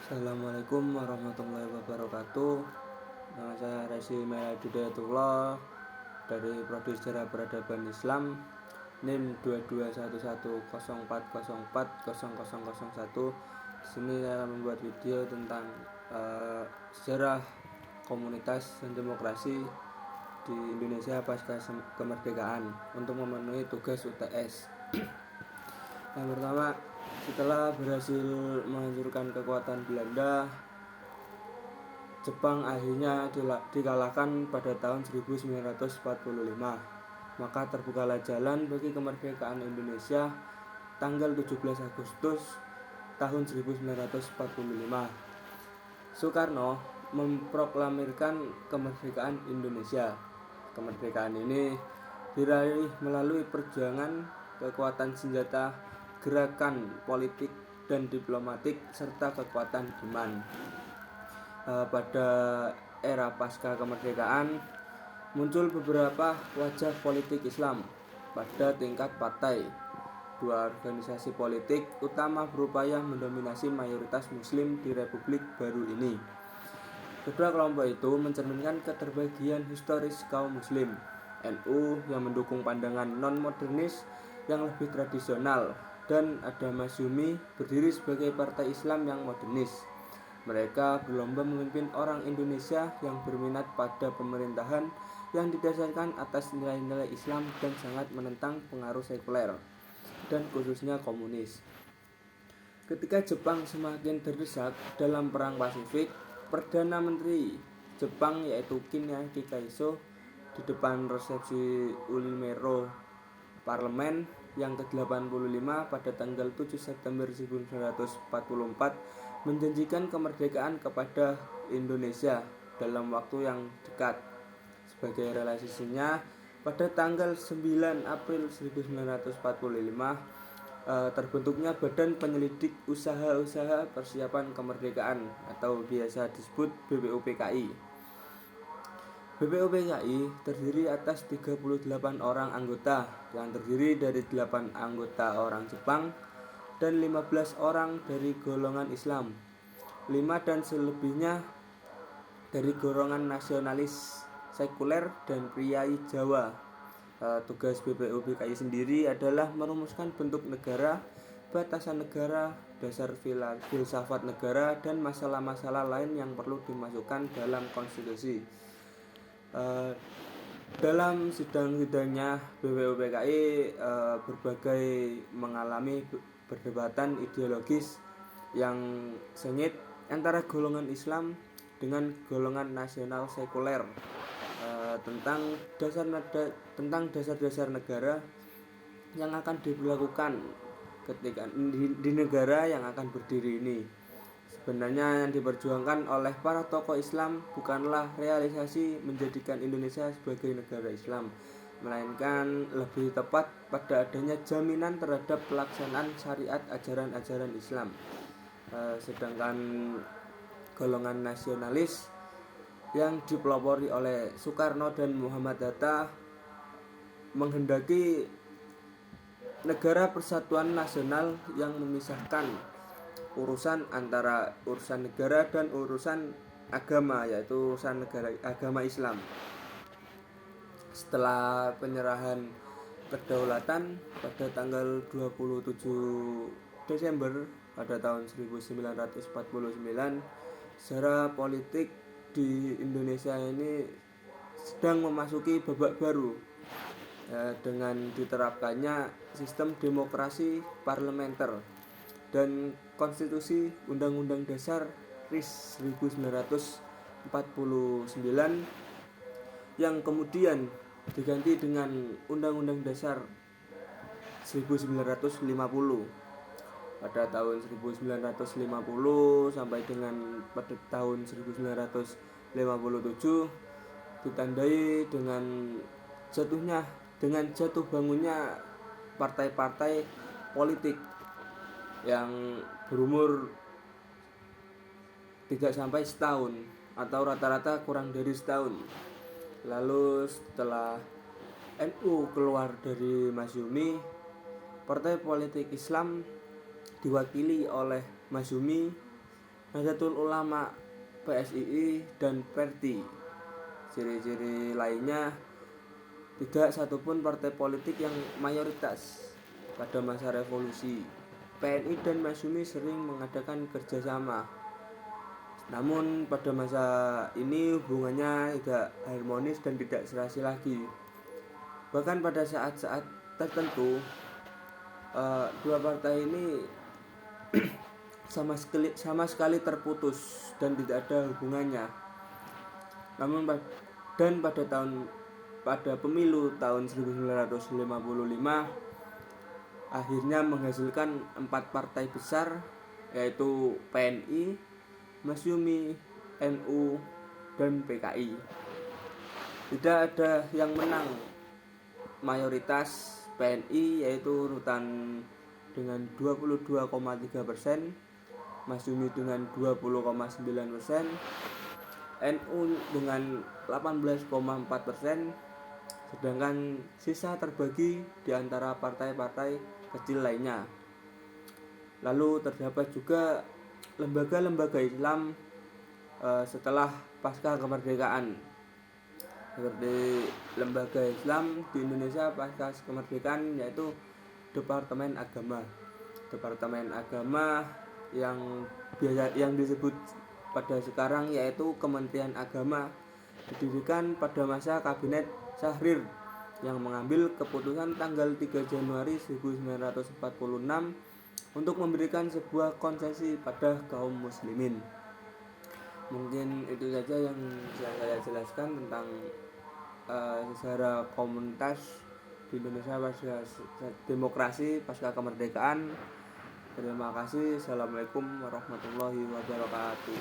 Assalamualaikum warahmatullahi wabarakatuh. Nama saya Resi Hidayatullah dari Prodi Sejarah Peradaban Islam, NIM 221104040001. Di sini saya membuat video tentang sejarah komunitas dan demokrasi di Indonesia pasca kemerdekaan untuk memenuhi tugas UTS. Yang pertama, setelah berhasil menghancurkan kekuatan Belanda, Jepang akhirnya dikalahkan pada tahun 1945. Maka terbukalah jalan bagi kemerdekaan Indonesia tanggal 17 Agustus tahun 1945. Soekarno memproklamirkan kemerdekaan Indonesia. Kemerdekaan ini diraih melalui perjuangan kekuatan senjata, gerakan politik dan diplomatik, serta kekuatan iman. Pada era pasca kemerdekaan muncul beberapa wajah politik Islam pada tingkat partai. Dua organisasi politik utama berupaya mendominasi mayoritas Muslim di Republik baru ini. Kedua kelompok itu mencerminkan keterbagian historis kaum Muslim. NU yang mendukung pandangan non-modernis yang lebih tradisional, dan ada Masyumi berdiri sebagai partai Islam yang modernis. Mereka berlomba memimpin orang Indonesia yang berminat pada pemerintahan yang didasarkan atas nilai-nilai Islam dan sangat menentang pengaruh sekuler, dan khususnya komunis. Ketika Jepang semakin terdesak dalam Perang Pasifik, Perdana Menteri Jepang yaitu Kinyaki Kaiso di depan resepsi Ulimero Parlemen yang ke-85 pada tanggal 7 September 1944 menjanjikan kemerdekaan kepada Indonesia dalam waktu yang dekat. Sebagai realisasinya, pada tanggal 9 April 1945 terbentuknya Badan Penyelidik Usaha-Usaha Persiapan Kemerdekaan atau biasa disebut BPUPKI. BPUPKI terdiri atas 38 orang anggota yang terdiri dari 8 anggota orang Jepang dan 15 orang dari golongan Islam, 5 dan selebihnya dari golongan nasionalis, sekuler, dan priai Jawa. Tugas BPUPKI sendiri adalah merumuskan bentuk negara, batasan negara, dasar filsafat negara, dan masalah-masalah lain yang perlu dimasukkan dalam konstitusi. Dalam sidang-sidangnya BPUPKI berbagai mengalami perdebatan ideologis yang sengit antara golongan Islam dengan golongan nasional sekuler tentang dasar-dasar negara yang akan diberlakukan ketika di negara yang akan berdiri ini. Sebenarnya yang diperjuangkan oleh para tokoh Islam bukanlah realisasi menjadikan Indonesia sebagai negara Islam, melainkan lebih tepat pada adanya jaminan terhadap pelaksanaan syariat ajaran-ajaran Islam. Sedangkan golongan nasionalis yang dipelopori oleh Soekarno dan Muhammad Hatta menghendaki negara persatuan nasional yang memisahkan urusan antara urusan negara dan urusan agama, yaitu urusan negara agama Islam. Setelah penyerahan kedaulatan pada tanggal 27 Desember pada tahun 1949, sejarah politik di Indonesia ini sedang memasuki babak baru dengan diterapkannya sistem demokrasi parlementer dan konstitusi Undang-Undang Dasar RIS 1949 yang kemudian diganti dengan Undang-Undang Dasar 1950. Pada tahun 1950 sampai dengan pada tahun 1957 ditandai dengan jatuh bangunnya partai-partai politik yang berumur 3 sampai setahun atau rata-rata kurang dari setahun. Lalu setelah NU keluar dari Masyumi, partai politik Islam diwakili oleh Masyumi Nahdlatul Ulama, PSII, dan PERTI. Ciri-ciri lainnya, tidak satupun partai politik yang mayoritas pada masa revolusi. PNI dan Masyumi sering mengadakan kerjasama. Namun pada masa ini hubungannya tidak harmonis dan tidak serasi lagi. Bahkan pada saat-saat tertentu, dua partai ini sama sekali terputus dan tidak ada hubungannya. Namun pada pemilu tahun 1955 akhirnya menghasilkan 4 partai besar, yaitu PNI, Masyumi, NU, dan PKI. Tidak ada yang menang. Mayoritas PNI yaitu urutan dengan 22,3%, Masyumi dengan 20,9%, NU dengan 18,4%, sedangkan sisa terbagi di antara partai-partai kecil lainnya. Lalu terdapat juga lembaga-lembaga Islam setelah pasca kemerdekaan, seperti lembaga Islam di Indonesia pasca kemerdekaan, yaitu Departemen Agama yang disebut pada sekarang yaitu Kementerian Agama, didirikan pada masa Kabinet Syahrir yang mengambil keputusan tanggal 3 Januari 1946 untuk memberikan sebuah konsesi pada kaum muslimin. Mungkin itu saja yang bisa saya jelaskan tentang sejarah komunitas di Indonesia pasca demokrasi pasca kemerdekaan. Terima kasih. Assalamualaikum warahmatullahi wabarakatuh.